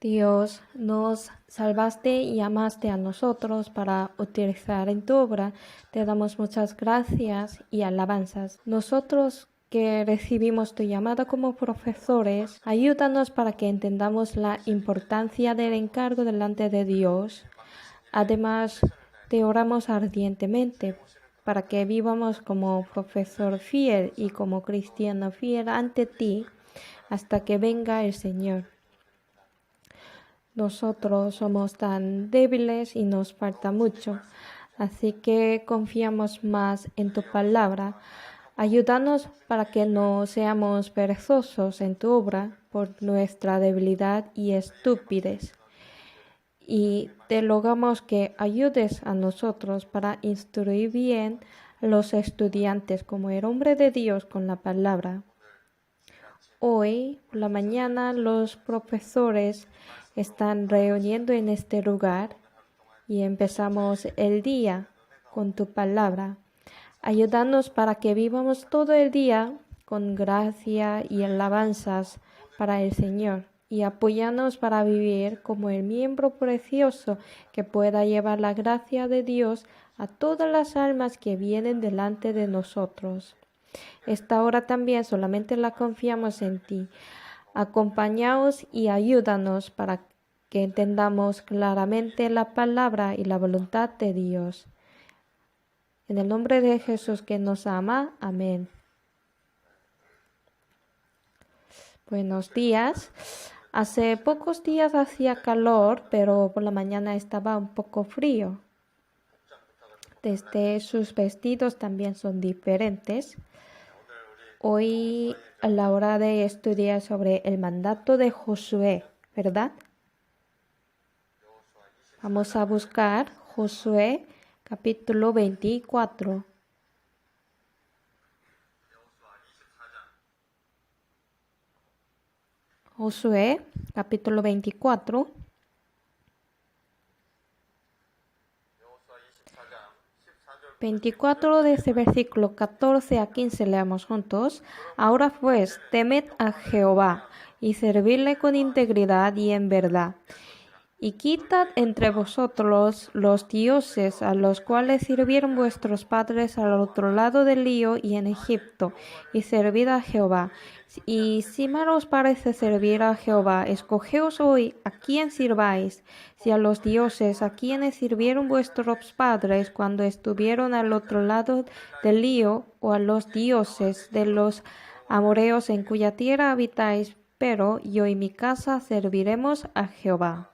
Dios, nos salvaste y amaste a nosotros para utilizar en tu obra. Te damos muchas gracias y alabanzas. Nosotros que recibimos tu llamada como profesores, ayúdanos para que entendamos la importancia del encargo delante de Dios. Además, te oramos ardientemente para que vivamos como profesor fiel y como cristiano fiel ante ti hasta que venga el Señor. Nosotros somos tan débiles y nos falta mucho, así que confiamos más en tu palabra. Ayúdanos para que no seamos perezosos en tu obra por nuestra debilidad y estupidez. Y te rogamos que ayudes a nosotros para instruir bien a los estudiantes como el hombre de Dios con la palabra. Hoy, por la mañana, los profesores están reuniendo en este lugar y empezamos el día con tu palabra. Ayúdanos para que vivamos todo el día con gracia y alabanzas para el Señor y apóyanos para vivir como el miembro precioso que pueda llevar la gracia de Dios a todas las almas que vienen delante de nosotros. Esta hora también solamente la confiamos en ti. Acompáñaos y ayúdanos para que entendamos claramente la palabra y la voluntad de Dios. En el nombre de Jesús que nos ama. Amén. Buenos días. Hace pocos días hacía calor, pero por la mañana estaba un poco frío. Desde sus vestidos también son diferentes. Hoy a la hora de estudiar sobre el mandato de Josué, ¿verdad? Vamos a buscar Josué capítulo 24. Josué capítulo 24. Desde versículo 14 a 15 leamos juntos. Ahora pues, temed a Jehová y servidle con integridad y en verdad. Y quitad entre vosotros los dioses a los cuales sirvieron vuestros padres al otro lado del río y en Egipto, y servid a Jehová. Y si mal os parece servir a Jehová, escogeos hoy a quién sirváis, si a los dioses a quienes sirvieron vuestros padres cuando estuvieron al otro lado del río, o a los dioses de los amoreos en cuya tierra habitáis, pero yo y mi casa serviremos a Jehová.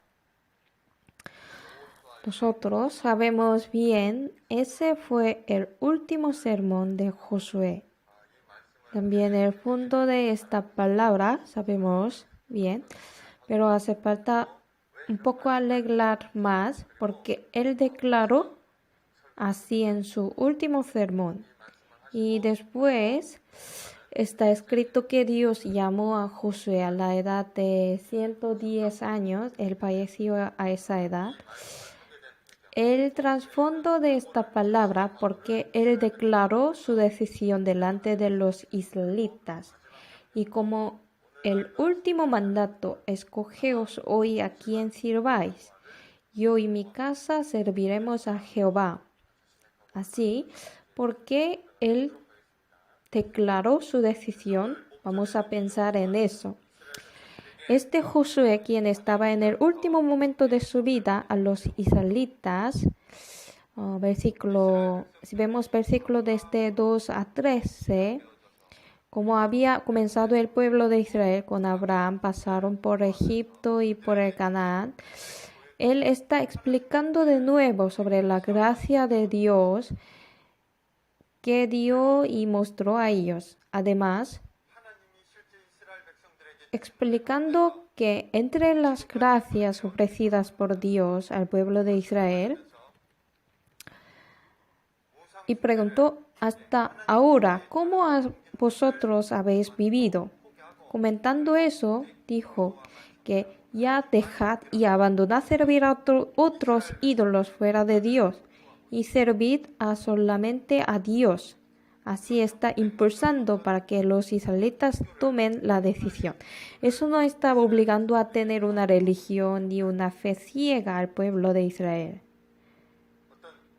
Nosotros sabemos bien, ese fue el último sermón de Josué. También el fondo de esta palabra sabemos bien, pero hace falta un poco arreglar más porque él declaró así en su último sermón. Y después está escrito que Dios llamó a Josué a la edad de 110 años, él falleció a esa edad. El trasfondo de esta palabra porque él declaró su decisión delante de los israelitas y como el último mandato, escogeos hoy a quien sirváis. Yo y mi casa serviremos a Jehová. Así, porque él declaró su decisión, vamos a pensar en eso. Este Josué, quien estaba en el último momento de su vida a los israelitas, si vemos versículo desde 2 a 13, como había comenzado el pueblo de Israel con Abraham, pasaron por Egipto y por el Canaán. Él está explicando de nuevo sobre la gracia de Dios que dio y mostró a ellos. Además, explicando que entre las gracias ofrecidas por Dios al pueblo de Israel, y preguntó hasta ahora, ¿cómo vosotros habéis vivido? Comentando eso, dijo que ya dejad y abandonad servir a otros ídolos fuera de Dios y servid solamente a Dios. Así está impulsando para que los israelitas tomen la decisión. Eso no está obligando a tener una religión ni una fe ciega al pueblo de Israel.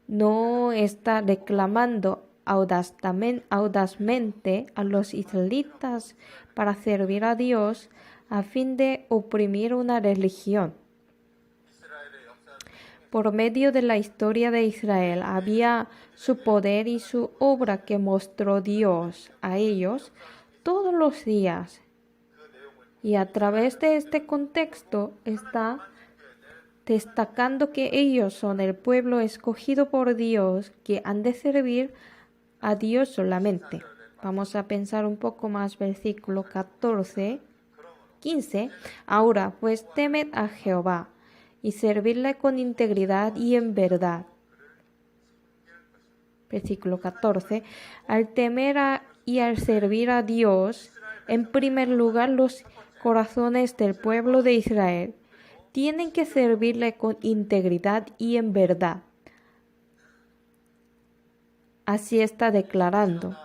No está reclamando audazmente a los israelitas para servir a Dios a fin de oprimir una religión. Por medio de la historia de Israel había su poder y su obra que mostró Dios a ellos todos los días. Y a través de este contexto está destacando que ellos son el pueblo escogido por Dios que han de servir a Dios solamente. Vamos a pensar un poco más versículo 15. Ahora pues temed a Jehová y servirle con integridad y en verdad. Versículo 14. Al temer y al servir a Dios, en primer lugar los corazones del pueblo de Israel tienen que servirle con integridad y en verdad. Así está declarando.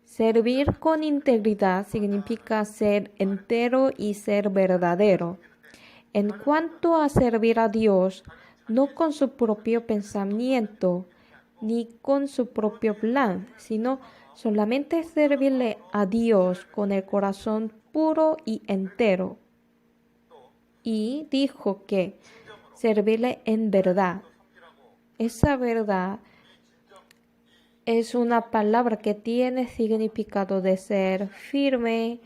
Servir con integridad significa ser entero y ser verdadero. En cuanto a servir a Dios, no con su propio pensamiento ni con su propio plan, sino solamente servirle a Dios con el corazón puro y entero. Y dijo que servirle en verdad. Esa verdad es una palabra que tiene significado de ser firme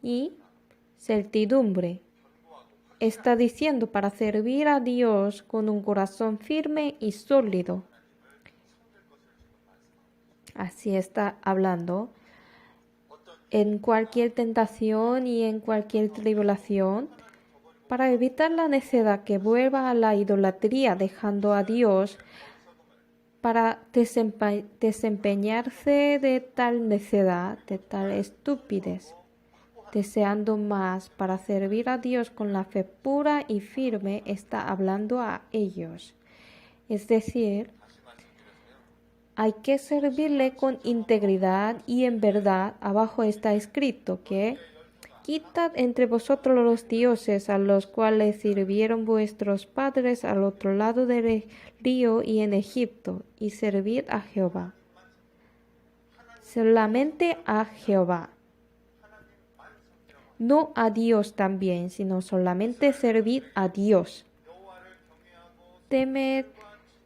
y certidumbre. Está diciendo para servir a Dios con un corazón firme y sólido. Así está hablando. En cualquier tentación y en cualquier tribulación, para evitar la necedad que vuelva a la idolatría, dejando a Dios, para desempeñarse de tal necedad, de tal estupidez, deseando más para servir a Dios con la fe pura y firme, está hablando a ellos. Es decir, hay que servirle con integridad y en verdad. Abajo está escrito que quitad entre vosotros los dioses a los cuales sirvieron vuestros padres al otro lado del río y en Egipto, y servid a Jehová. Solamente a Jehová. No a Dios también, sino solamente servid a Dios. Temed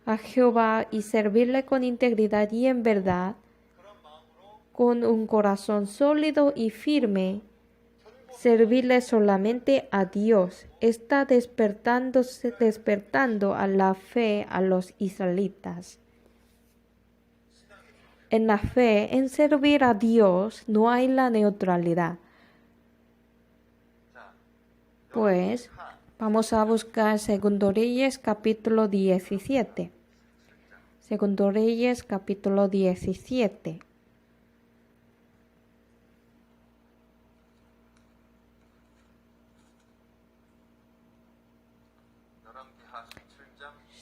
a Jehová y servirle con integridad y en verdad, con un corazón sólido y firme. Servirle solamente a Dios. Está despertando a la fe a los israelitas. En la fe, en servir a Dios, no hay la neutralidad. Pues vamos a buscar Segundo Reyes capítulo 17. Segundo Reyes capítulo 17.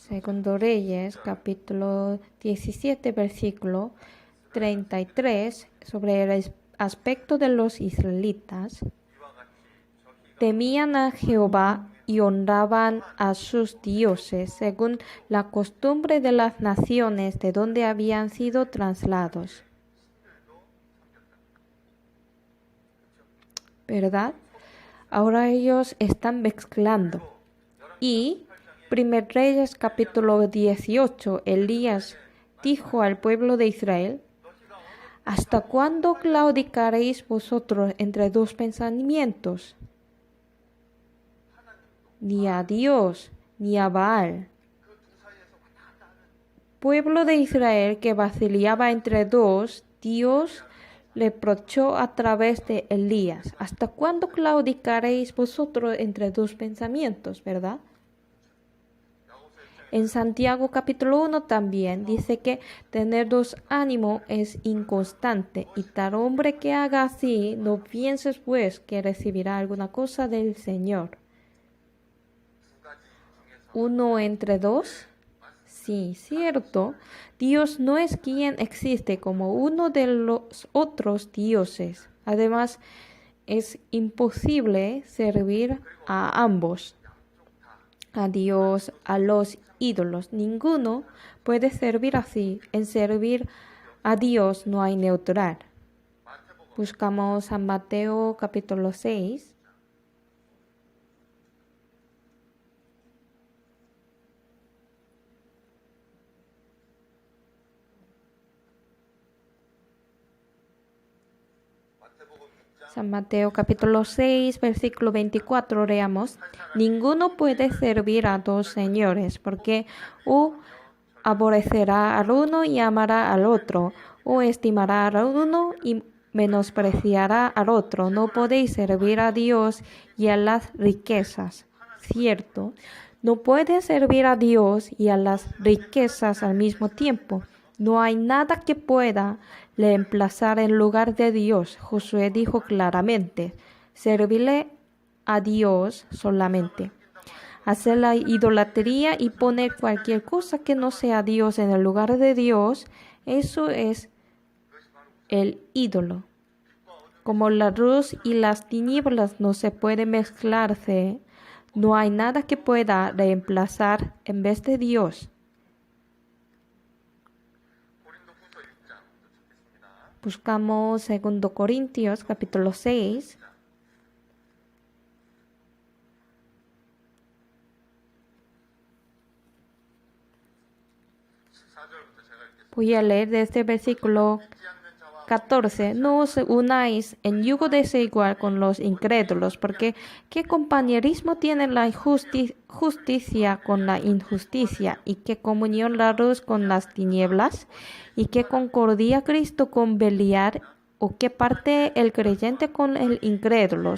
Segundo Reyes, capítulo 17, versículo 33, sobre el aspecto de los israelitas. Temían a Jehová y honraban a sus dioses, según la costumbre de las naciones de donde habían sido trasladados. ¿Verdad? Ahora ellos están mezclando. Y Primer Reyes capítulo 18, Elías dijo al pueblo de Israel: ¿hasta cuándo claudicaréis vosotros entre dos pensamientos? Ni a Dios, ni a Baal. Pueblo de Israel que vacilaba entre dos, Dios le reprochó a través de Elías: ¿hasta cuándo claudicaréis vosotros entre dos pensamientos? ¿Verdad? En Santiago capítulo 1 también dice que tener dos ánimos es inconstante, y tal hombre que haga así, no pienses pues que recibirá alguna cosa del Señor. ¿Uno entre dos? Sí, cierto. Dios no es quien existe como uno de los otros dioses. Además, es imposible servir a ambos, a Dios, a los ídolos. Ninguno puede servir así. En servir a Dios no hay neutral. Buscamos San Mateo capítulo 6. San Mateo capítulo 6, versículo 24, leamos. Ninguno puede servir a dos señores, porque o aborrecerá al uno y amará al otro, o estimará al uno y menospreciará al otro. No podéis servir a Dios y a las riquezas. Cierto, no puedes servir a Dios y a las riquezas al mismo tiempo. No hay nada que pueda reemplazar en lugar de Dios. Josué dijo claramente, servirle a Dios solamente. Hacer la idolatría y poner cualquier cosa que no sea Dios en el lugar de Dios, eso es el ídolo. Como la luz y las tinieblas no se pueden mezclarse, no hay nada que pueda reemplazar en vez de Dios. Buscamos 2 Corintios capítulo 6. Voy a leer desde el versículo 14. No os unáis en yugo desigual con los incrédulos, porque ¿qué compañerismo tiene la justicia con la injusticia? ¿Y qué comunión la luz con las tinieblas? ¿Y qué concordia Cristo con Beliar? ¿O qué parte el creyente con el incrédulo?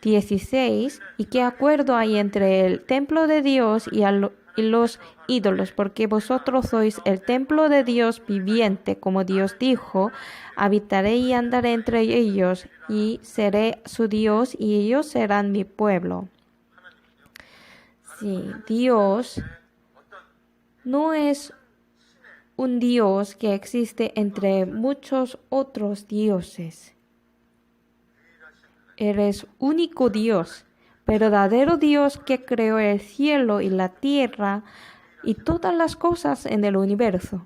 16. ¿Y qué acuerdo hay entre el templo de Dios y los ídolos? Porque vosotros sois el templo de Dios viviente, como Dios dijo, habitaré y andaré entre ellos, y seré su Dios, y ellos serán mi pueblo. Sí, Dios no es un Dios que existe entre muchos otros dioses. Él es único Dios, verdadero Dios que creó el cielo y la tierra y todas las cosas en el universo.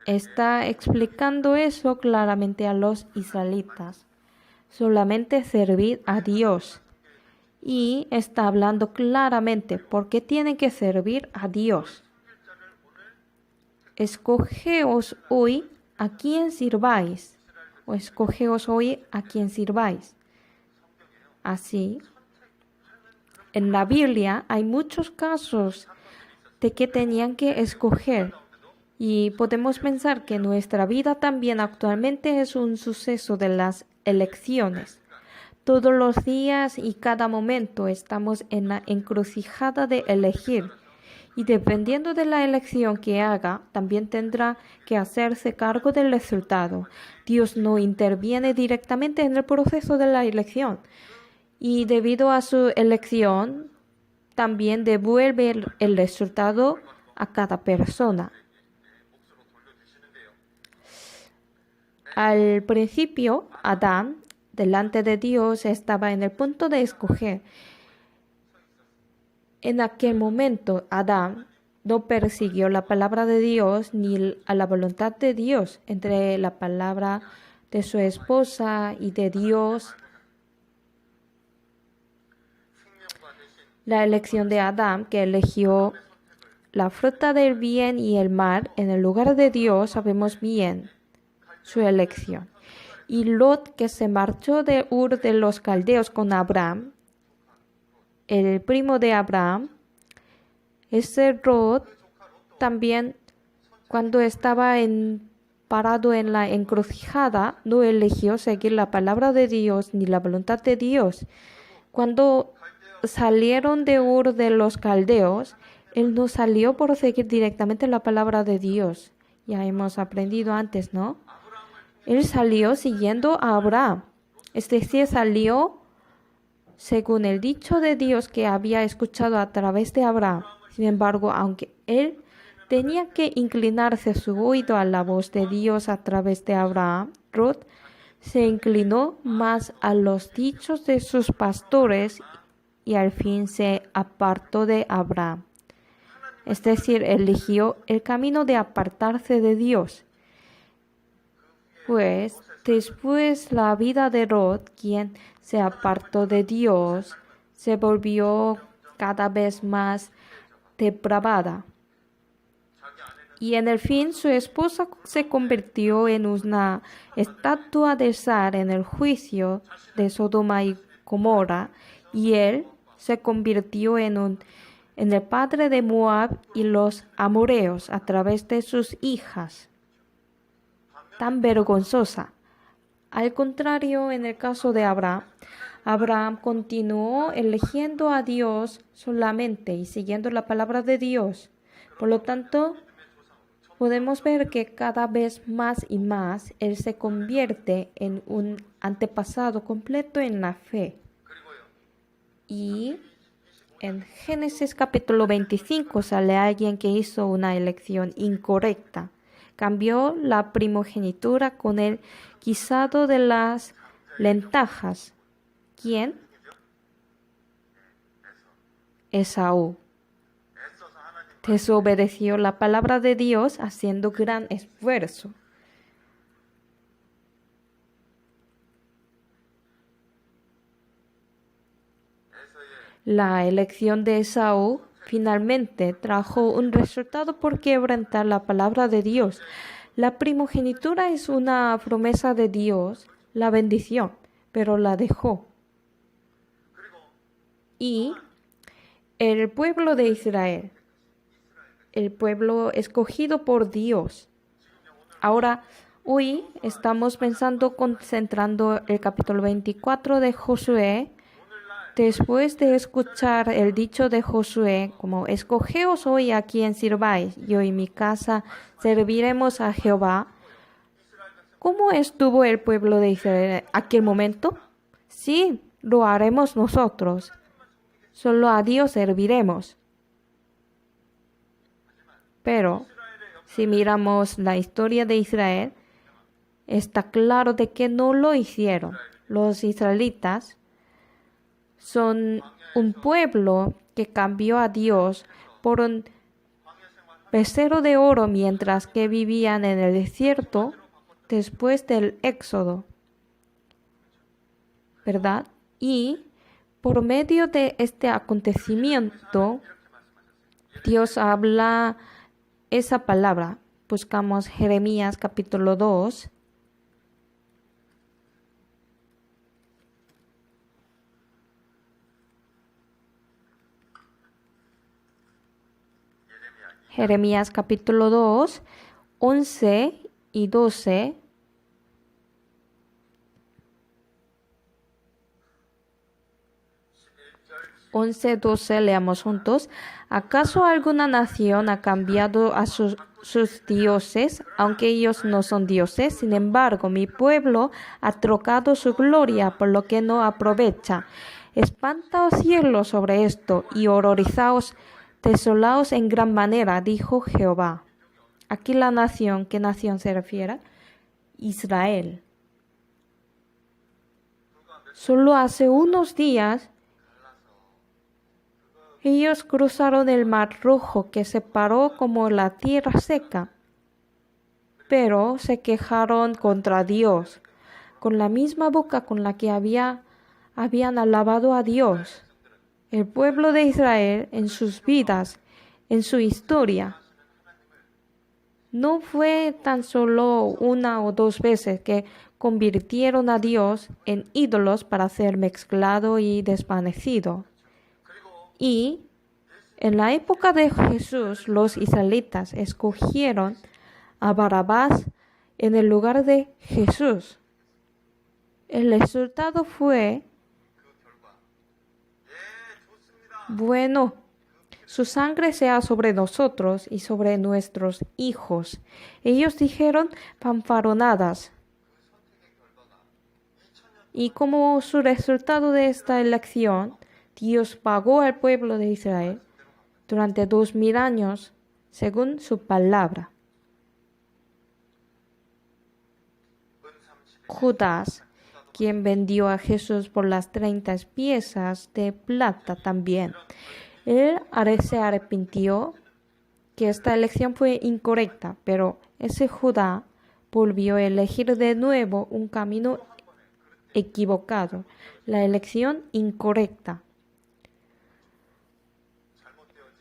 Está explicando eso claramente a los israelitas. Solamente servid a Dios. Y está hablando claramente por qué tienen que servir a Dios. Escogeos hoy a quién sirváis. O escogeos hoy a quién sirváis. Así, en la Biblia hay muchos casos de que tenían que escoger. Y podemos pensar que nuestra vida también actualmente es un suceso de las elecciones. Todos los días y cada momento estamos en la encrucijada de elegir. Y dependiendo de la elección que haga, también tendrá que hacerse cargo del resultado. Dios no interviene directamente en el proceso de la elección. Y debido a su elección, también devuelve el resultado a cada persona. Al principio, Adán, delante de Dios, estaba en el punto de escoger. En aquel momento, Adán no persiguió la palabra de Dios ni a la voluntad de Dios. Entre la palabra de su esposa y de Dios, la elección de Adán, que eligió la fruta del bien y el mal en el lugar de Dios, sabemos bien su elección. Y Lot, que se marchó de Ur de los Caldeos con Abraham, el primo de Abraham, ese Lot también, cuando estaba parado en la encrucijada, no eligió seguir la palabra de Dios ni la voluntad de Dios. Cuando salieron de Ur de los Caldeos, él no salió por seguir directamente la palabra de Dios. Ya hemos aprendido antes, ¿no? Él salió siguiendo a Abraham. Es decir, salió según el dicho de Dios que había escuchado a través de Abraham. Sin embargo, aunque él tenía que inclinarse su oído a la voz de Dios a través de Abraham, Ruth se inclinó más a los dichos de sus pastores y al fin se apartó de Abraham. Es decir, eligió el camino de apartarse de Dios. Pues después la vida de Ruth, quien se apartó de Dios, se volvió cada vez más depravada. Y en el fin su esposa se convirtió en una estatua de sal en el juicio de Sodoma y Gomorra, y él se convirtió en el padre de Moab y los amoreos a través de sus hijas. Tan vergonzosa. Al contrario, en el caso de Abraham, Abraham continuó eligiendo a Dios solamente y siguiendo la palabra de Dios. Por lo tanto, podemos ver que cada vez más y más él se convierte en un antepasado completo en la fe. Y en Génesis capítulo 25 sale alguien que hizo una elección incorrecta. Cambió la primogenitura con el guisado de las lentejas. ¿Quién? Esaú. Desobedeció la palabra de Dios haciendo gran esfuerzo. La elección de Esaú finalmente trajo un resultado por quebrantar la palabra de Dios. La primogenitura es una promesa de Dios, la bendición, pero la dejó. Y el pueblo de Israel, el pueblo escogido por Dios. Ahora, hoy estamos concentrando el capítulo 24 de Josué. Después de escuchar el dicho de Josué, como escogeos hoy a quien sirváis, yo y mi casa serviremos a Jehová. ¿Cómo estuvo el pueblo de Israel en aquel momento? Sí, lo haremos nosotros. Solo a Dios serviremos. Pero si miramos la historia de Israel, está claro de que no lo hicieron. Los israelitas son un pueblo que cambió a Dios por un becerro de oro mientras que vivían en el desierto después del Éxodo, ¿verdad? Y por medio de este acontecimiento, Dios habla esa palabra. Buscamos Jeremías capítulo 2. Jeremías capítulo 2, 11 y 12. Once, 12, leamos juntos. ¿Acaso alguna nación ha cambiado a sus dioses, aunque ellos no son dioses? Sin embargo, mi pueblo ha trocado su gloria por lo que no aprovecha. Espantaos cielos sobre esto y horrorizaos, desolaos en gran manera, dijo Jehová. Aquí la nación, ¿qué nación se refiere? Israel. Solo hace unos días, ellos cruzaron el Mar Rojo, que separó como la tierra seca, pero se quejaron contra Dios, con la misma boca con la que habían alabado a Dios. El pueblo de Israel en sus vidas, en su historia, no fue tan solo una o dos veces que convirtieron a Dios en ídolos para ser mezclado y desvanecido. Y en la época de Jesús, los israelitas escogieron a Barrabás en el lugar de Jesús. El resultado fue, bueno, su sangre sea sobre nosotros y sobre nuestros hijos. Ellos dijeron fanfaronadas. Y como su resultado de esta elección, Dios pagó al pueblo de Israel durante 2000 años según su palabra. Judas, quien vendió a Jesús por las 30 piezas de plata también. Él se arrepintió que esta elección fue incorrecta, pero ese Judá volvió a elegir de nuevo un camino equivocado, la elección incorrecta.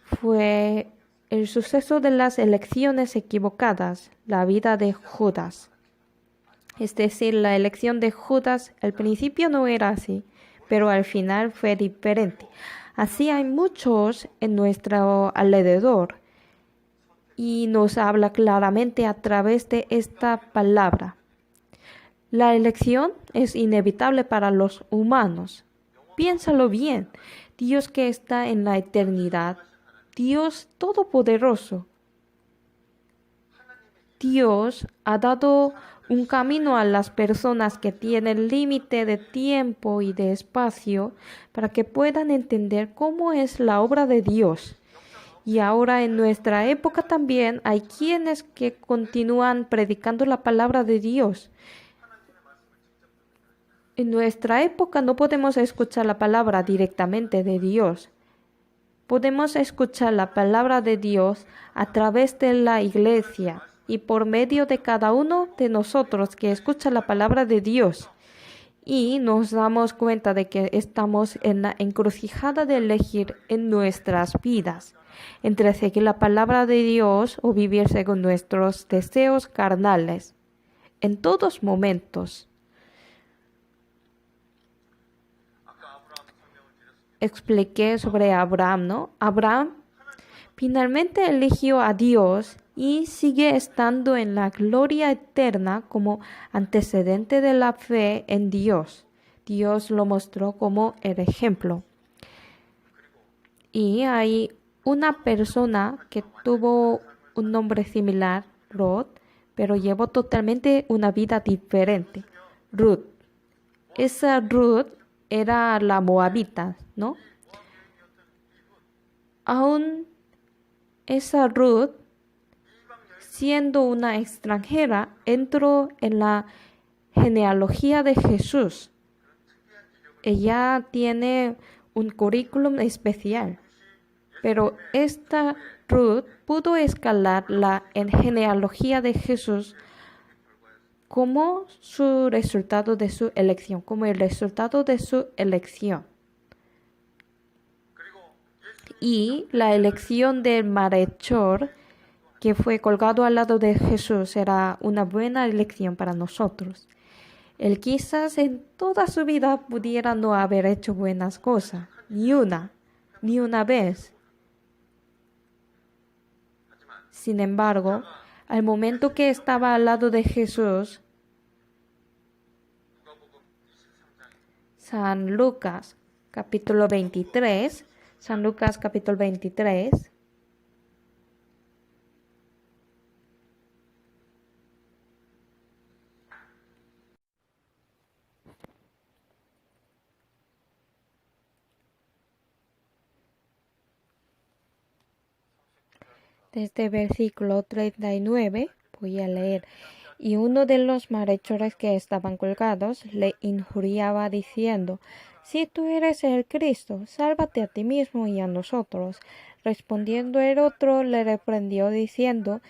Fue el suceso de las elecciones equivocadas, la vida de Judas. Es decir, la elección de Judas al principio no era así, pero al final fue diferente. Así hay muchos en nuestro alrededor y nos habla claramente a través de esta palabra. La elección es inevitable para los humanos. Piénsalo bien. Dios que está en la eternidad, Dios todopoderoso. Dios ha dado un camino a las personas que tienen límite de tiempo y de espacio para que puedan entender cómo es la obra de Dios. Y ahora en nuestra época también hay quienes que continúan predicando la palabra de Dios. En nuestra época no podemos escuchar la palabra directamente de Dios. Podemos escuchar la palabra de Dios a través de la iglesia y por medio de cada uno de nosotros que escucha la palabra de Dios. Y nos damos cuenta de que estamos en la encrucijada de elegir en nuestras vidas entre seguir la palabra de Dios o vivir según nuestros deseos carnales. En todos momentos. Expliqué sobre Abraham, ¿no? Abraham finalmente eligió a Dios y sigue estando en la gloria eterna como antecedente de la fe en Dios. Dios lo mostró como el ejemplo. Y hay una persona que tuvo un nombre similar, Ruth, pero llevó totalmente una vida diferente. Ruth. Esa Ruth era la moabita, ¿no? Aún esa Ruth, siendo una extranjera, entró en la genealogía de Jesús. Ella tiene un currículum especial, pero esta Ruth pudo escalar la genealogía de Jesús como su resultado de su elección, como el resultado de su elección. Y la elección del malhechor que fue colgado al lado de Jesús era una buena elección para nosotros. Él quizás en toda su vida pudiera no haber hecho buenas cosas, ni una vez. Sin embargo, al momento que estaba al lado de Jesús, San Lucas capítulo 23, desde versículo 39, voy a leer. Y uno de los malhechores que estaban colgados le injuriaba diciendo: Si tú eres el Cristo, sálvate a ti mismo y a nosotros. Respondiendo el otro le reprendió diciendo: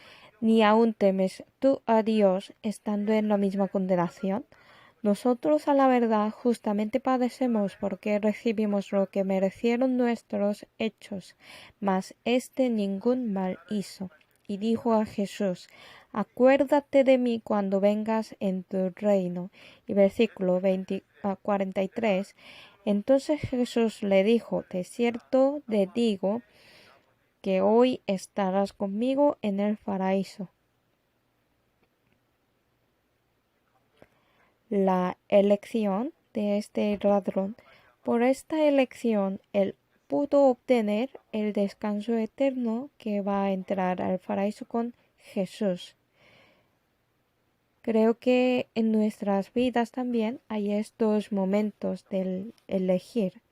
¿Ni aun temes tú a Dios, estando en la misma condenación? Nosotros a la verdad justamente padecemos porque recibimos lo que merecieron nuestros hechos, mas éste ningún mal hizo. Y dijo a Jesús: Acuérdate de mí cuando vengas en tu reino. Y versículo 43. Entonces Jesús le dijo: De cierto te digo que hoy estarás conmigo en el paraíso. La elección de este ladrón. Por esta elección él pudo obtener el descanso eterno que va a entrar al paraíso con Jesús. Creo que en nuestras vidas también hay estos momentos del elegir.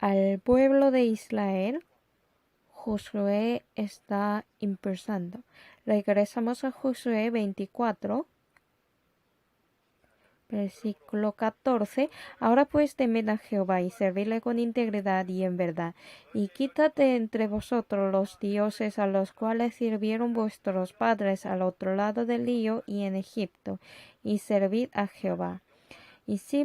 Al pueblo de Israel, Josué está impulsando. Regresamos a Josué 24. Versículo 14. Ahora pues temed a Jehová y servidle con integridad y en verdad. Y quítate entre vosotros los dioses a los cuales sirvieron vuestros padres al otro lado del río y en Egipto, y servid a Jehová. Y si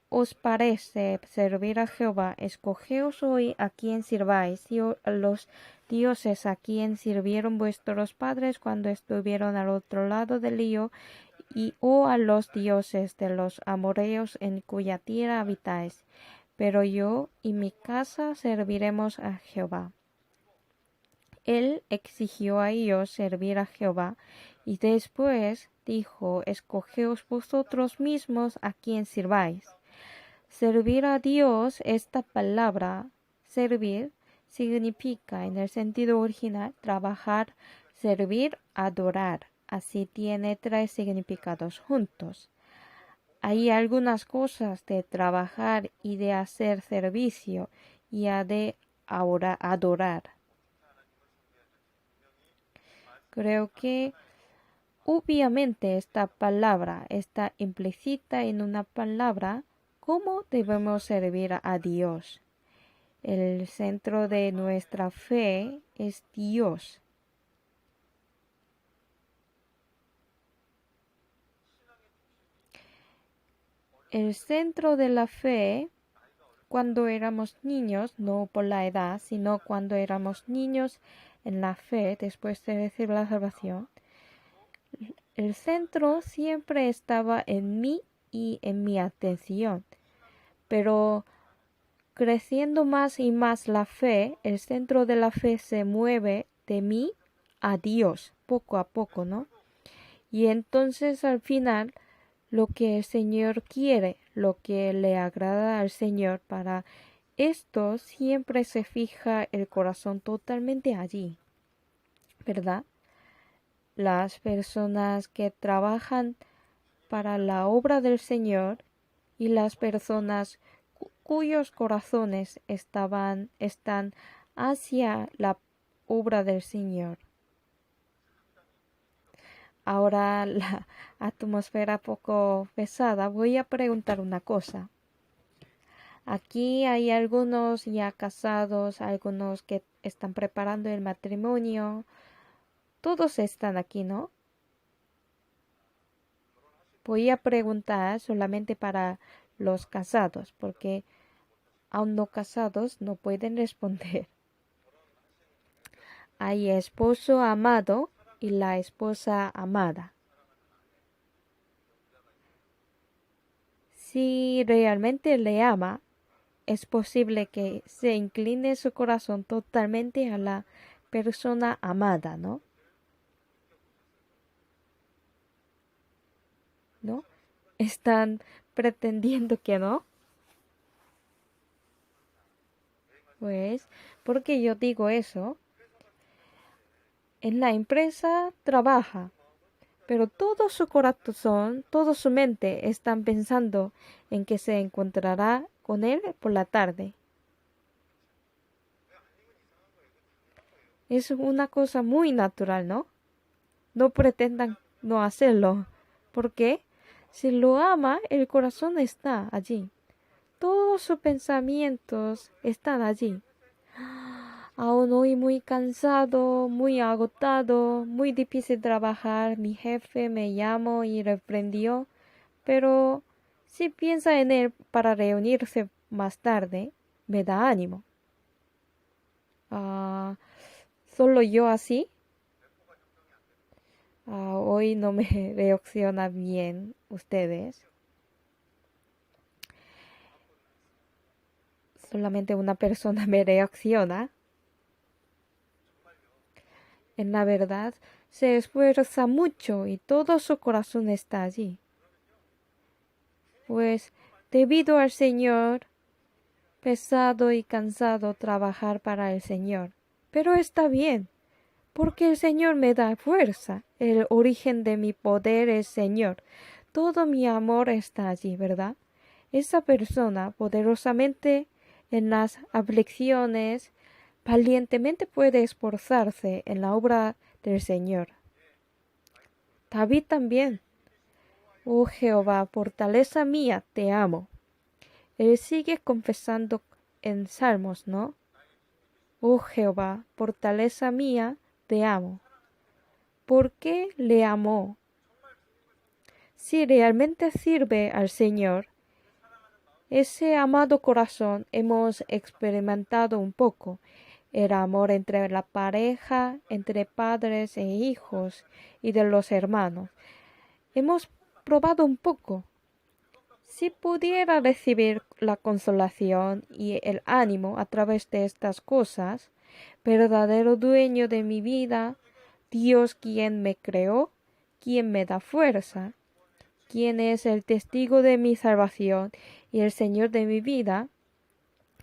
os parece servir a Jehová, escogeos hoy a quien sirváis, y a los dioses a quien sirvieron vuestros padres cuando estuvieron al otro lado del río, y a los dioses de los amorreos en cuya tierra habitáis. Pero yo y mi casa serviremos a Jehová. Él exigió a ellos servir a Jehová, y después dijo: escogeos vosotros mismos a quien sirváis. Servir a Dios, esta palabra, servir, significa en el sentido original trabajar, servir, adorar. Así tiene tres significados juntos. Hay algunas cosas de trabajar y de hacer servicio y de adorar. Creo que obviamente esta palabra está implícita en una palabra: ¿cómo debemos servir a Dios? El centro de nuestra fe es Dios. El centro de la fe, cuando éramos niños, no por la edad, sino cuando éramos niños en la fe, después de recibir la salvación, el centro siempre estaba en mí y en mi atención. Pero creciendo más y más la fe, el centro de la fe se mueve de mí a Dios, poco a poco, ¿no? Y entonces al final, lo que el Señor quiere, lo que le agrada al Señor, para esto siempre se fija el corazón totalmente allí, ¿verdad? Las personas que trabajan para la obra del Señor y las personas cuyos corazones están hacia la obra del Señor. Ahora la atmósfera poco pesada, voy a preguntar una cosa. Aquí hay algunos ya casados, algunos que están preparando el matrimonio. Todos están aquí, ¿no? Voy a preguntar solamente para los casados, porque aún no casados no pueden responder. Hay esposo amado y la esposa amada. Si realmente le ama, es posible que se incline su corazón totalmente a la persona amada, ¿no? ¿No? Están pretendiendo que no. Pues, ¿por qué yo digo eso? En la empresa trabaja, pero todo su corazón, toda su mente están pensando en que se encontrará con él por la tarde. Es una cosa muy natural, ¿no? No pretendan no hacerlo. ¿Por qué? Si lo ama, el corazón está allí. Todos sus pensamientos están allí. Aún hoy muy cansado, muy agotado, muy difícil trabajar. Mi jefe me llamó y reprendió. Pero si piensa en él para reunirse más tarde, me da ánimo. ¿Solo yo así? Hoy no me reacciona bien ustedes. Solamente una persona me reacciona. En la verdad, se esfuerza mucho y todo su corazón está allí. Pues, debido al Señor, pesado y cansado trabajar para el Señor. Pero está bien, porque el Señor me da fuerza. El origen de mi poder es Señor. Todo mi amor está allí, ¿verdad? Esa persona poderosamente en las aflicciones valientemente puede esforzarse en la obra del Señor. David también. Oh Jehová, fortaleza mía, te amo. Él sigue confesando en Salmos, ¿no? Oh Jehová, fortaleza mía, te amo. ¿Por qué le amó? Si realmente sirve al Señor, ese amado corazón hemos experimentado un poco. El amor entre la pareja, entre padres e hijos y de los hermanos. Hemos probado un poco. Si pudiera recibir la consolación y el ánimo a través de estas cosas, verdadero dueño de mi vida, Dios quien me creó, quien me da fuerza, quien es el testigo de mi salvación y el Señor de mi vida,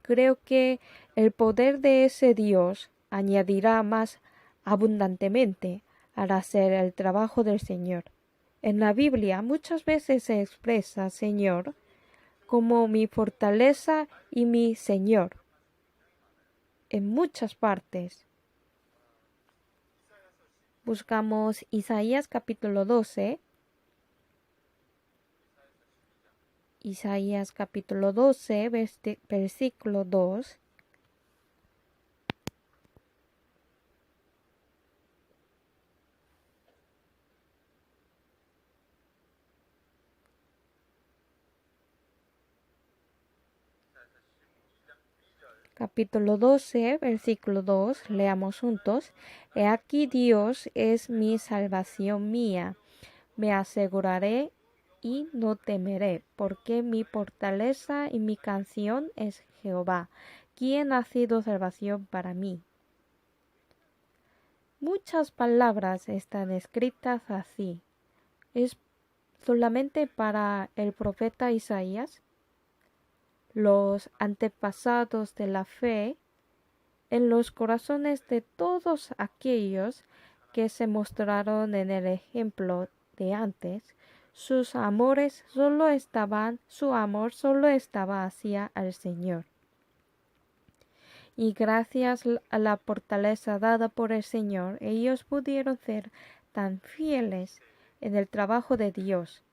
creo que el poder de ese Dios añadirá más abundantemente al hacer el trabajo del Señor. En la Biblia muchas veces se expresa Señor como mi fortaleza y mi Señor. En muchas partes. Buscamos Isaías capítulo 12. Isaías capítulo 12, versículo 2. Capítulo 12, versículo 2, leamos juntos. He aquí Dios es mi salvación mía. Me aseguraré y no temeré, porque mi fortaleza y mi canción es Jehová, quien ha sido salvación para mí. Muchas palabras están escritas así. ¿Es solamente para el profeta Isaías? Los antepasados de la fe en los corazones de todos aquellos que se mostraron en el ejemplo de antes, su amor solo estaba hacia el Señor. Y gracias a la fortaleza dada por el Señor, ellos pudieron ser tan fieles en el trabajo de Dios.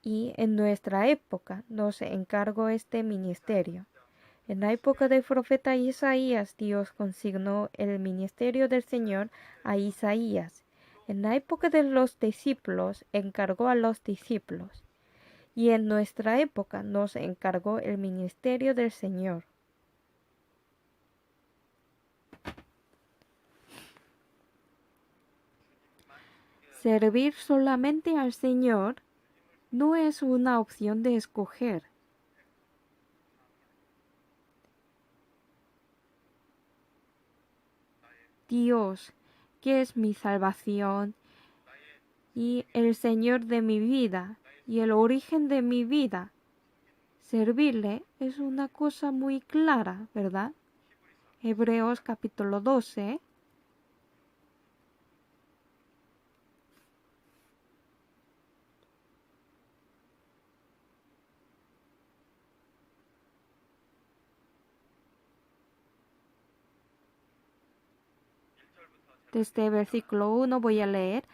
Y en nuestra época nos encargó este ministerio. En la época del profeta Isaías, Dios consignó el ministerio del Señor a Isaías. En la época de los discípulos, encargó a los discípulos. Y en nuestra época nos encargó el ministerio del Señor. Servir solamente al Señor no es una opción de escoger. Dios, que es mi salvación y el Señor de mi vida y el origen de mi vida. Servirle es una cosa muy clara, ¿verdad? Hebreos capítulo 12. Desde el versículo 1 voy a leer.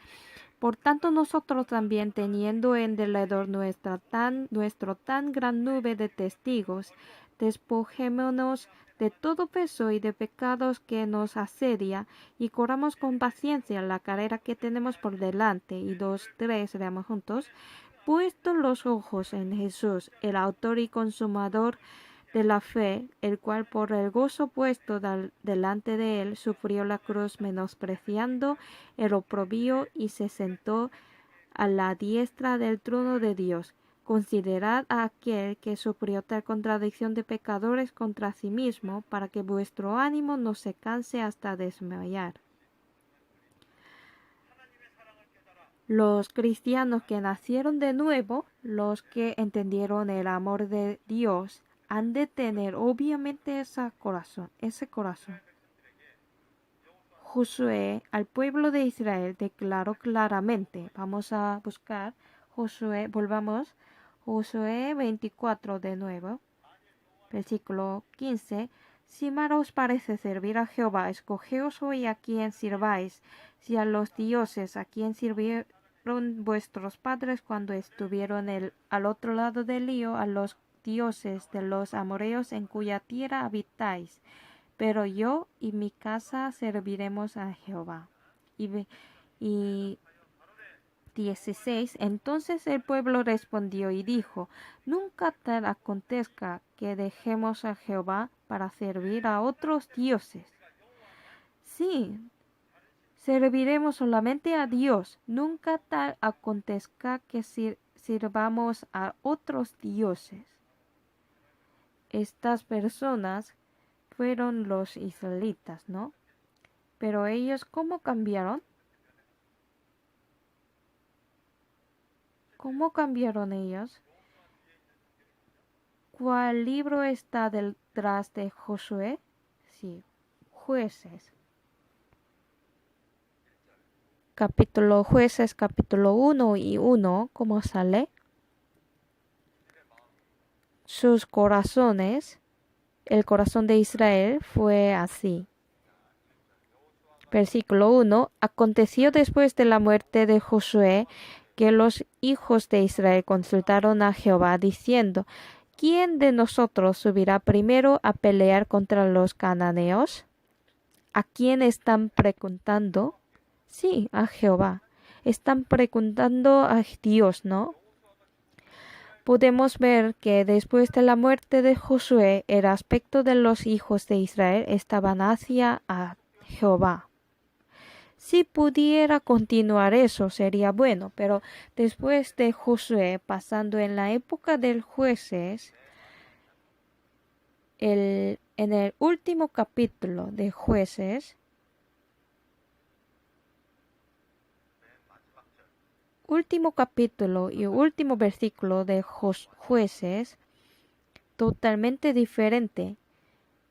Por tanto, nosotros también, teniendo en derredor nuestro tan gran nube de testigos, despojémonos de todo peso y de pecados que nos asedia, y corramos con paciencia la carrera que tenemos por delante. Y 2, 3, leamos juntos. Puestos los ojos en Jesús, el autor y consumador de la fe, el cual por el gozo puesto delante de él sufrió la cruz, menospreciando el oprobio, y se sentó a la diestra del trono de Dios. Considerad a aquel que sufrió tal contradicción de pecadores contra sí mismo, para que vuestro ánimo no se canse hasta desmayar. Los cristianos que nacieron de nuevo, los que entendieron el amor de Dios, han de tener obviamente ese corazón. Josué al pueblo de Israel declaró claramente. Vamos a buscar Josué, volvamos. Josué 24 de nuevo. Versículo 15. Si mal os parece servir a Jehová, escogeos hoy a quien sirváis, si a los dioses a quien sirvieron vuestros padres cuando estuvieron al otro lado del río, a los dioses de los amorreos en cuya tierra habitáis. Pero yo y mi casa serviremos a Jehová. Y 16. Entonces el pueblo respondió y dijo: Nunca tal acontezca que dejemos a Jehová para servir a otros dioses. Sí, serviremos solamente a Dios. Nunca tal acontezca que sirvamos a otros dioses. Estas personas fueron los israelitas, ¿no? Pero ellos, ¿cómo cambiaron? ¿Cómo cambiaron ellos? ¿Cuál libro está detrás de Josué? Sí, Jueces. Jueces, capítulo 1 y 1, ¿cómo sale? Sus corazones, el corazón de Israel fue así. Versículo 1. Aconteció después de la muerte de Josué que los hijos de Israel consultaron a Jehová diciendo: ¿Quién de nosotros subirá primero a pelear contra los cananeos? ¿A quién están preguntando? Sí, a Jehová. Están preguntando a Dios, ¿no? Podemos ver que después de la muerte de Josué, el aspecto de los hijos de Israel estaban hacia a Jehová. Si pudiera continuar eso sería bueno, pero después de Josué, pasando en la época de jueces, en el último capítulo de jueces, último capítulo y último versículo de jueces, totalmente diferente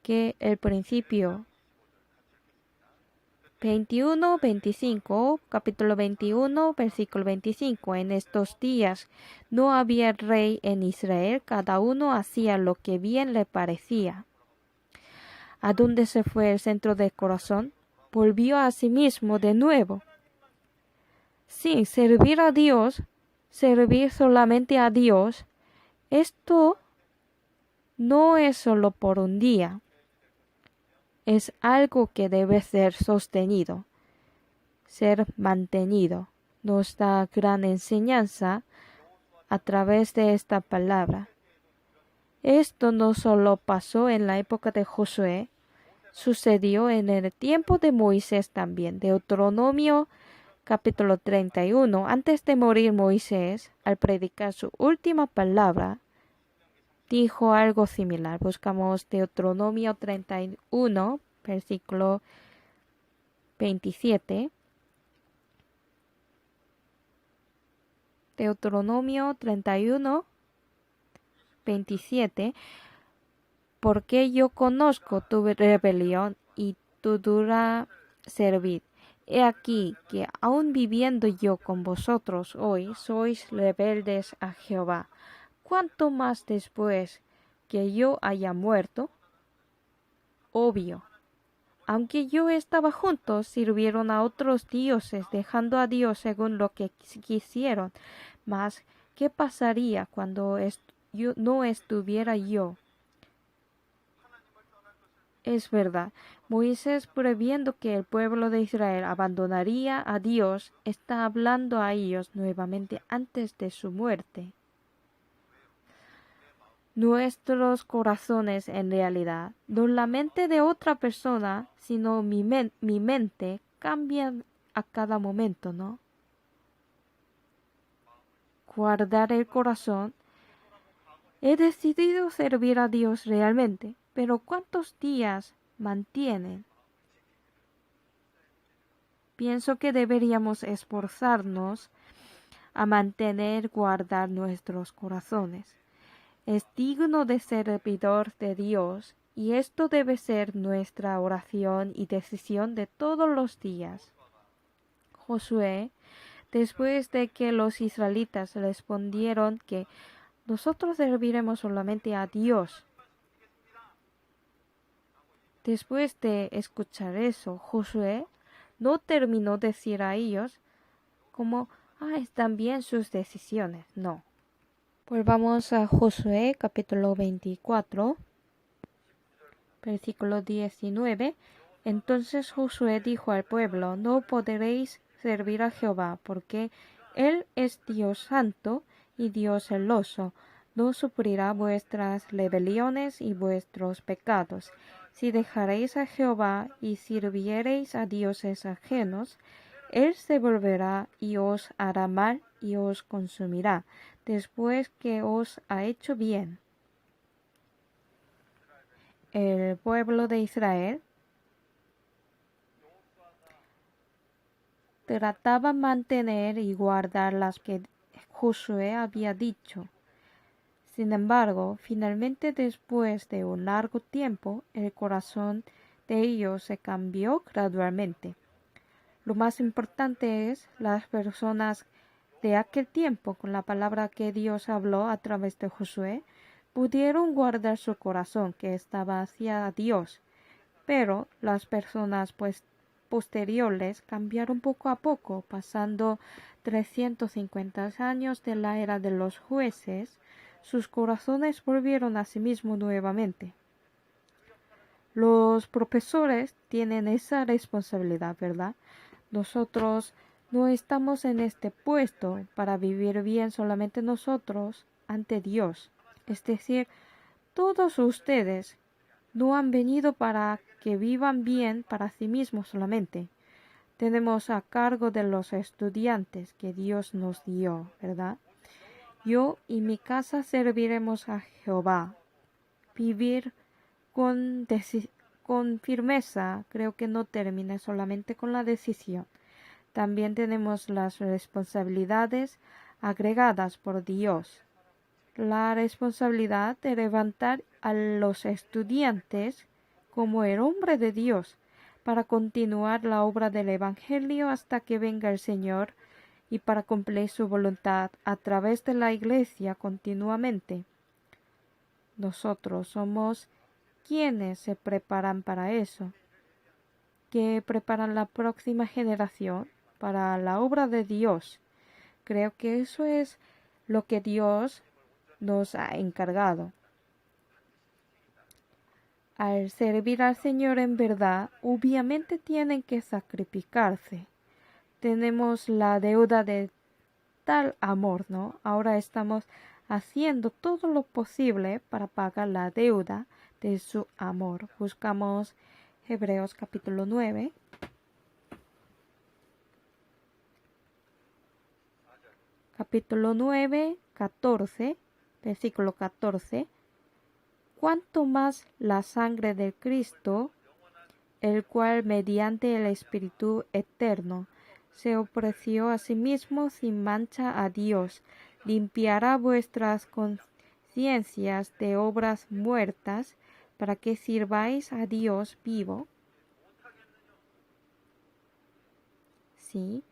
que el principio. 21-25, capítulo 21, versículo 25. En estos días no había rey en Israel, cada uno hacía lo que bien le parecía. ¿A dónde se fue el centro del corazón? Volvió a sí mismo de nuevo. Sí, servir a Dios, servir solamente a Dios, esto no es solo por un día. Es algo que debe ser sostenido, ser mantenido. Nos da gran enseñanza a través de esta palabra. Esto no solo pasó en la época de Josué, sucedió en el tiempo de Moisés también. Deuteronomio capítulo 31. Antes de morir Moisés, al predicar su última palabra, dijo algo similar. Buscamos Deuteronomio 31, versículo 27. Deuteronomio 31, 27. Porque yo conozco tu rebelión y tu dura servir. He aquí que aun viviendo yo con vosotros hoy, sois rebeldes a Jehová. ¿Cuánto más después que yo haya muerto? Obvio. Aunque yo estaba juntos, sirvieron a otros dioses, dejando a Dios según lo que quisieron. Mas, ¿qué pasaría cuando yo no estuviera yo? Es verdad, Moisés, previendo que el pueblo de Israel abandonaría a Dios, está hablando a ellos nuevamente antes de su muerte. Nuestros corazones, en realidad, no la mente de otra persona, sino mi mente, cambian a cada momento, ¿no? Guardar el corazón. He decidido servir a Dios realmente, pero ¿cuántos días mantienen? Pienso que deberíamos esforzarnos a guardar nuestros corazones. Es digno de servidor de Dios Y esto debe ser nuestra oración y decisión de todos los días. Josué, después de que los israelitas respondieron que nosotros serviremos solamente a Dios. Después de escuchar eso, Josué no terminó de decir a ellos como, están bien sus decisiones. No. Volvamos a Josué capítulo 24, versículo 19. Entonces Josué dijo al pueblo, no podréis servir a Jehová, porque Él es Dios santo y Dios celoso. No sufrirá vuestras rebeliones y vuestros pecados. Si dejaréis a Jehová y sirviereis a dioses ajenos, Él se volverá y os hará mal y os consumirá, después que os ha hecho bien. El pueblo de Israel trataba de mantener y guardar las que Josué había dicho. Sin embargo, finalmente después de un largo tiempo, el corazón de ellos se cambió gradualmente. Lo más importante es las personas de aquel tiempo, con la palabra que Dios habló a través de Josué, pudieron guardar su corazón que estaba hacia Dios, pero las personas posteriores cambiaron poco a poco, pasando 350 años de la era de los jueces, sus corazones volvieron a sí mismos nuevamente. Los profesores tienen esa responsabilidad, ¿verdad? Nosotros no estamos en este puesto para vivir bien solamente nosotros ante Dios. Es decir, todos ustedes no han venido para que vivan bien para sí mismos solamente. Tenemos a cargo de los estudiantes que Dios nos dio, ¿verdad? Yo y mi casa serviremos a Jehová. Vivir con firmeza creo que no termina solamente con la decisión. También tenemos las responsabilidades agregadas por Dios. La responsabilidad de levantar a los estudiantes como el hombre de Dios para continuar la obra del Evangelio hasta que venga el Señor y para cumplir su voluntad a través de la Iglesia continuamente. Nosotros somos quienes se preparan para eso, que preparan la próxima generación para la obra de Dios. Creo que eso es lo que Dios nos ha encargado. Al servir al Señor en verdad, obviamente tienen que sacrificarse. Tenemos la deuda de tal amor, ¿no? Ahora estamos haciendo todo lo posible para pagar la deuda de su amor. Buscamos Hebreos capítulo 9. Capítulo 9, 14, versículo 14. Cuanto más la sangre de Cristo, el cual mediante el Espíritu eterno se ofreció a sí mismo sin mancha a Dios, limpiará vuestras conciencias de obras muertas para que sirváis a Dios vivo. Sí.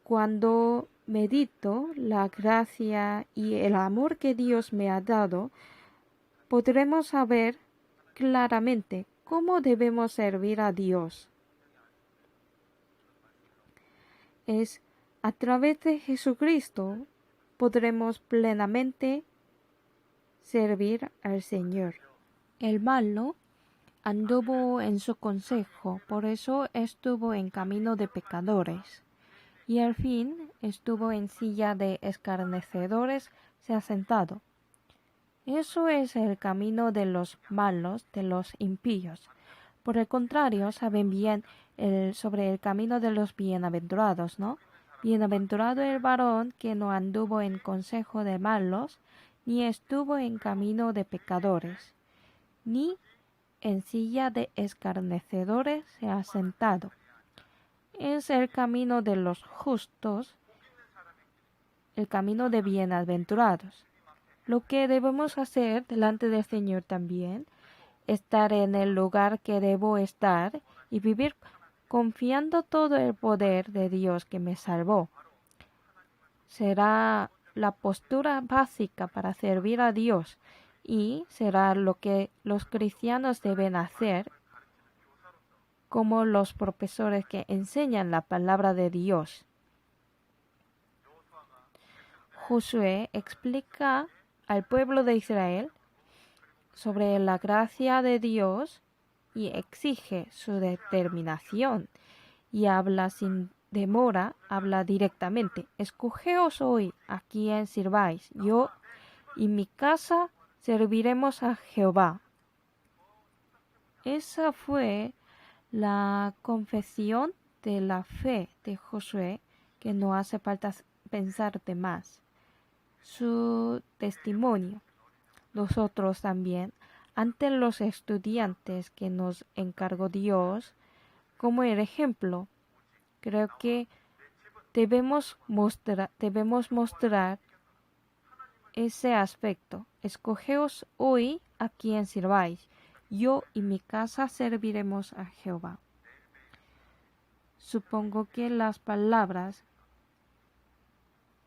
Cuando medito la gracia y el amor que Dios me ha dado, podremos saber claramente cómo debemos servir a Dios. Es a través de Jesucristo podremos plenamente servir al Señor. El malo anduvo en su consejo, por eso estuvo en camino de pecadores, y al fin estuvo en silla de escarnecedores, se ha sentado. Eso es el camino de los malos, de los impíos. Por el contrario, saben bien sobre el camino de los bienaventurados, ¿no? Bienaventurado el varón que no anduvo en consejo de malos, ni estuvo en camino de pecadores, ni en silla de escarnecedores se ha sentado. Es el camino de los justos, el camino de bienaventurados. Lo que debemos hacer delante del Señor también estar en el lugar que debo estar y vivir confiando todo el poder de Dios que me salvó. Será la postura básica para servir a Dios y será lo que los cristianos deben hacer como los profesores que enseñan la palabra de Dios. Josué explica al pueblo de Israel sobre la gracia de Dios y exige su determinación y habla sin demora, habla directamente. Escogeos hoy a quien sirváis. Yo y mi casa serviremos a Jehová. Esa fue la confesión de la fe de Josué, que no hace falta pensar de más. Su testimonio. Nosotros también, ante los estudiantes que nos encargó Dios, como el ejemplo, creo que debemos mostrar ese aspecto. Escogeos hoy a quien sirváis. Yo y mi casa serviremos a Jehová. Supongo que las palabras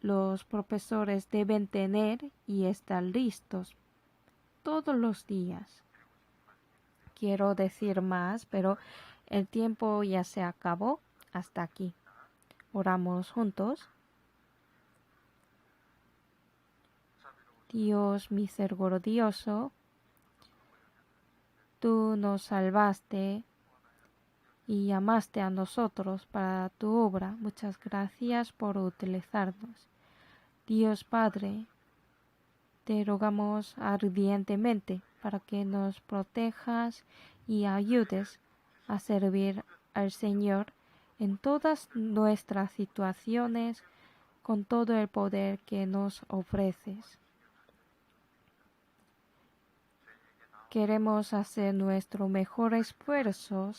los profesores deben tener y estar listos todos los días. Quiero decir más, pero el tiempo ya se acabó. Hasta aquí. Oramos juntos. Dios misericordioso, tú nos salvaste y llamaste a nosotros para tu obra. Muchas gracias por utilizarnos. Dios Padre, te rogamos ardientemente para que nos protejas y ayudes a servir al Señor en todas nuestras situaciones con todo el poder que nos ofreces. Queremos hacer nuestro mejor esfuerzo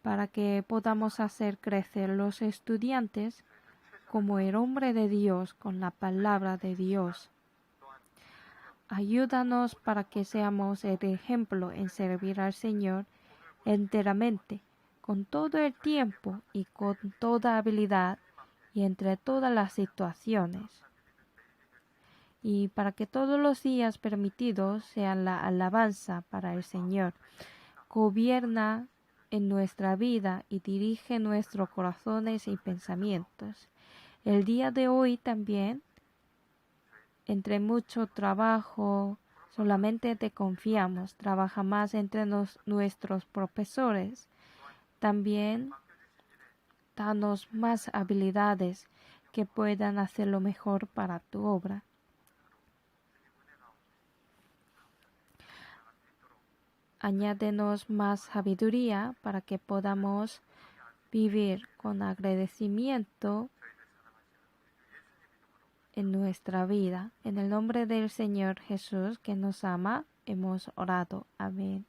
para que podamos hacer crecer los estudiantes como el hombre de Dios con la palabra de Dios. Ayúdanos para que seamos el ejemplo en servir al Señor enteramente, con todo el tiempo y con toda habilidad y entre todas las situaciones. Y para que todos los días permitidos sean la alabanza para el Señor. Gobierna en nuestra vida y dirige nuestros corazones y pensamientos. El día de hoy también, entre mucho trabajo, solamente te confiamos. Trabaja más entre nuestros profesores. También danos más habilidades que puedan hacerlo mejor para tu obra. Añádenos más sabiduría para que podamos vivir con agradecimiento en nuestra vida. En el nombre del Señor Jesús, que nos ama, hemos orado. Amén.